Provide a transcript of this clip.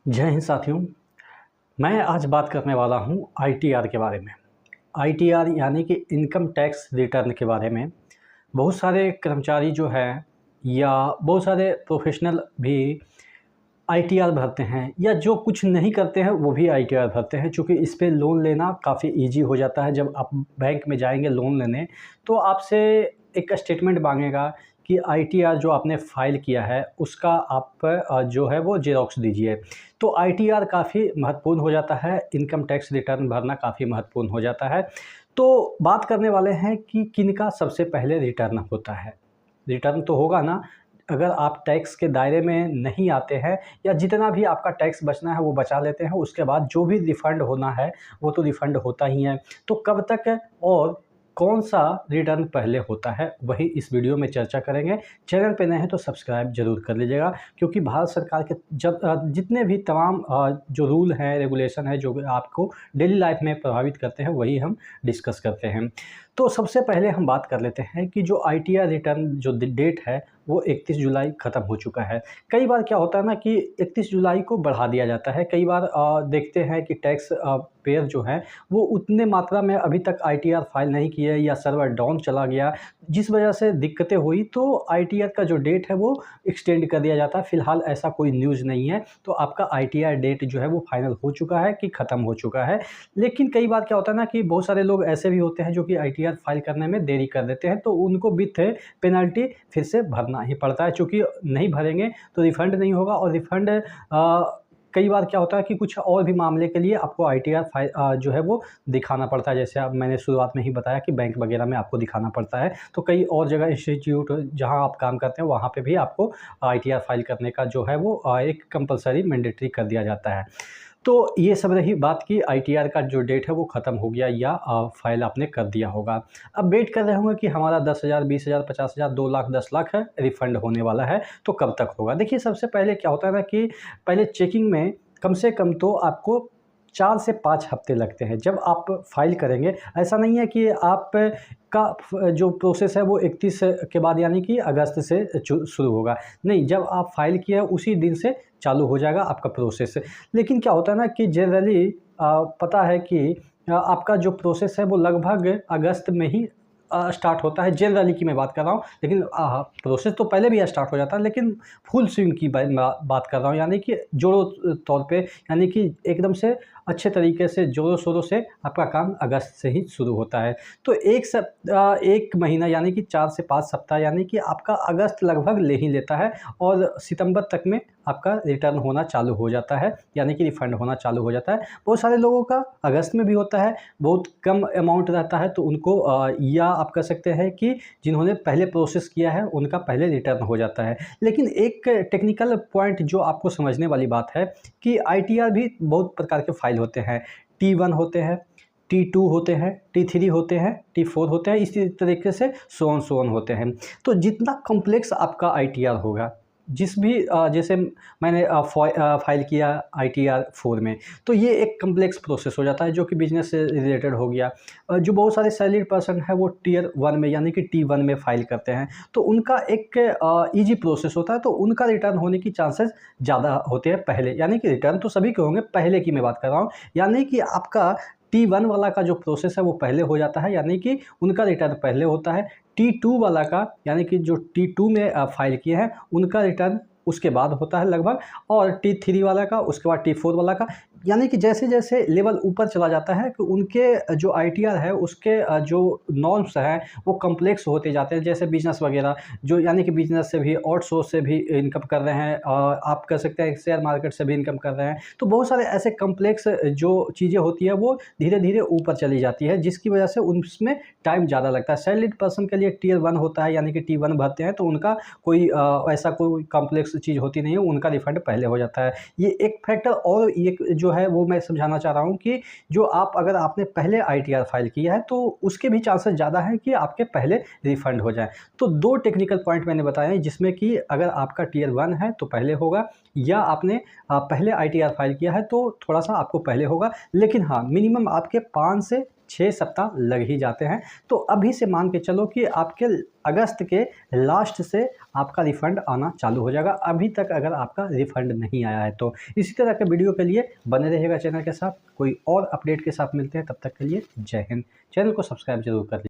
जय हिंद साथियों। मैं आज बात करने वाला हूं आईटीआर के बारे में। आईटीआर यानी कि इनकम टैक्स रिटर्न के बारे में। बहुत सारे कर्मचारी जो हैं या बहुत सारे प्रोफेशनल भी आईटीआर भरते हैं या जो कुछ नहीं करते हैं वो भी आईटीआर भरते हैं, क्योंकि इस पे लोन लेना काफ़ी इजी हो जाता है। जब आप बैंक में जाएंगे लोन लेने तो आपसे एक स्टेटमेंट मांगेगा कि आईटीआर जो आपने फ़ाइल किया है उसका आप जो है वो ज़ेरॉक्स दीजिए। तो आईटीआर काफ़ी महत्वपूर्ण हो जाता है, इनकम टैक्स रिटर्न भरना काफ़ी महत्वपूर्ण हो जाता है। तो बात करने वाले हैं कि किनका सबसे पहले रिटर्न होता है। रिटर्न तो होगा ना, अगर आप टैक्स के दायरे में नहीं आते हैं या जितना भी आपका टैक्स बचना है वो बचा लेते हैं, उसके बाद जो भी रिफ़ंड होना है वो तो रिफ़ंड होता ही है। तो कब तक और कौन-सा रिटर्न पहले होता है वही इस वीडियो में चर्चा करेंगे। चैनल पे नए हैं तो सब्सक्राइब ज़रूर कर लीजिएगा, क्योंकि भारत सरकार के जितने भी तमाम जो रूल हैं, रेगुलेशन है, जो आपको डेली लाइफ में प्रभावित करते हैं वही हम डिस्कस करते हैं। तो सबसे पहले हम बात कर लेते हैं कि जो आईटीआर रिटर्न जो डेट है वो 31 जुलाई ख़त्म हो चुका है। कई बार क्या होता है ना कि 31 जुलाई को बढ़ा दिया जाता है। कई बार देखते हैं कि टैक्स पेयर जो हैं वो उतने मात्रा में अभी तक आईटीआर फाइल नहीं किए या सर्वर डाउन चला गया, जिस वजह से दिक्कतें हुई, तो आईटीआर का जो डेट है वो एक्सटेंड कर दिया जाता है। फ़िलहाल ऐसा कोई न्यूज़ नहीं है, तो आपका आईटीआर डेट जो है वो फाइनल हो चुका है कि ख़त्म हो चुका है। लेकिन कई बार क्या होता है ना कि बहुत सारे लोग ऐसे भी होते हैं जो कि आईटीआर फाइल करने में देरी कर देते हैं, तो उनको विथ पेनल्टी फिर से भरना ही पड़ता है, चूँकि नहीं भरेंगे तो रिफ़ंड नहीं होगा। और रिफ़ंड कई बार क्या होता है कि कुछ और भी मामले के लिए आपको आईटीआर फाइल जो है वो दिखाना पड़ता है। जैसे अब मैंने शुरुआत में ही बताया कि बैंक वगैरह में आपको दिखाना पड़ता है, तो कई और जगह इंस्टीट्यूट जहाँ आप काम करते हैं वहाँ पे भी आपको आईटीआर फाइल करने का जो है वो एक कंपल्सरी मैंडेटरी कर दिया जाता है। तो ये सब रही बात की आईटीआर का जो डेट है वो ख़त्म हो गया या फ़ाइल आपने कर दिया होगा। अब वेट कर रहे होंगे कि हमारा 10,000, 20,000, 50,000, 2 लाख, 10 लाख है, रिफ़ंड होने वाला है, तो कब तक होगा? देखिए, सबसे पहले क्या होता है ना कि पहले चेकिंग में कम से कम तो आपको 4 से 5 हफ़्ते लगते हैं जब आप फ़ाइल करेंगे। ऐसा नहीं है कि आप का जो प्रोसेस है वो 31 के बाद यानी कि अगस्त से शुरू होगा। नहीं, जब आप फ़ाइल किए उसी दिन से चालू हो जाएगा आपका प्रोसेस। लेकिन क्या होता है ना कि जनरली पता है कि आपका जो प्रोसेस है वो लगभग अगस्त में ही स्टार्ट होता है। जनरली की मैं बात कर रहा हूँ, लेकिन प्रोसेस तो पहले भी स्टार्ट हो जाता है, लेकिन फुल स्विंग की बात कर रहा हूँ, यानी कि जोरों तौर पे, यानी कि एकदम से अच्छे तरीके से ज़ोरों-शोरों से आपका काम अगस्त से ही शुरू होता है। तो 1 महीना यानी कि 4 से 5 सप्ताह यानी कि आपका अगस्त लगभग ले ही लेता है, और सितंबर तक में आपका रिटर्न होना चालू हो जाता है, यानी कि रिफ़ंड होना चालू हो जाता है। बहुत सारे लोगों का अगस्त में भी होता है, बहुत कम अमाउंट रहता है, तो उनको या आप कह सकते हैं कि जिन्होंने पहले प्रोसेस किया है उनका पहले रिटर्न हो जाता है। लेकिन एक टेक्निकल पॉइंट जो आपको समझने वाली बात है कि आईटीआर भी बहुत प्रकार के फ़ाइल होते हैं। T1 होते हैं, T2 होते हैं, T3 होते हैं, T4 होते हैं, इसी तरीके से सो ऑन होते हैं। तो जितना कॉम्प्लेक्स आपका आईटीआर होगा, जिस भी जैसे मैंने फ़ाइल किया आईटीआर 4 में, तो ये एक कॉम्प्लेक्स प्रोसेस हो जाता है जो कि बिज़नेस से रिलेटेड हो गया। जो बहुत सारे सैलरीड पर्सन है वो टियर 1 में यानी कि T1 में फ़ाइल करते हैं, तो उनका एक ईज़ी प्रोसेस होता है, तो उनका रिटर्न होने की चांसेस ज़्यादा होते हैं पहले। यानी कि रिटर्न तो सभी के होंगे, पहले की मैं बात कर रहा हूँ। यानी कि आपका T1 वाला का जो प्रोसेस है वो पहले हो जाता है, यानी कि उनका रिटर्न पहले होता है। T2 वाला का यानी कि जो T2 में फ़ाइल किए हैं उनका रिटर्न उसके बाद होता है लगभग, और T3 वाला का, उसके बाद T4 वाला का। यानी कि जैसे-जैसे लेवल ऊपर चला जाता है कि उनके जो आईटीआर है उसके जो नॉर्म्स हैं वो कॉम्प्लेक्स होते जाते हैं। जैसे बिज़नेस वगैरह, जो यानी कि बिज़नेस से भी, आउटसोर्स से भी इनकम कर रहे हैं, आप कह सकते हैं शेयर मार्केट से भी इनकम कर रहे हैं। तो बहुत सारे ऐसे कॉम्प्लेक्स जो चीज़ें होती हैं वो धीरे-धीरे ऊपर चली जाती है, जिसकी वजह से उसमें टाइम ज़्यादा लगता है। सैलरीड पर्सन के लिए टियर 1 होता है, यानी कि T1 भरते हैं तो उनका कोई ऐसा कोई कॉम्प्लेक्स चीज़ होती नहीं है, उनका रिफ़ंड पहले हो जाता है। ये एक फैक्टर, और एक जो है वो मैं समझाना चाह रहा हूँ कि जो अगर आपने पहले आईटीआर फाइल किया है तो उसके भी चांसेस ज़्यादा हैं कि आपके पहले रिफ़ंड हो जाए। तो 2 टेक्निकल पॉइंट मैंने बताए हैं, जिसमें कि अगर आपका टियर 1 है तो पहले होगा, या आपने पहले आईटीआर फाइल किया है तो थोड़ा-सा आपको पहले होगा। लेकिन हाँ, मिनिमम आपके 5 से 6 सप्ताह लग ही जाते हैं। तो अभी से मान के चलो कि आपके अगस्त के लास्ट से आपका रिफ़ंड आना चालू हो जाएगा, अभी तक अगर आपका रिफ़ंड नहीं आया है तो। इसी तरह के वीडियो के लिए बने रहिएगा चैनल के साथ। कोई और अपडेट के साथ मिलते हैं, तब तक के लिए जय हिंद। चैनल को सब्सक्राइब जरूर कर लीजिए।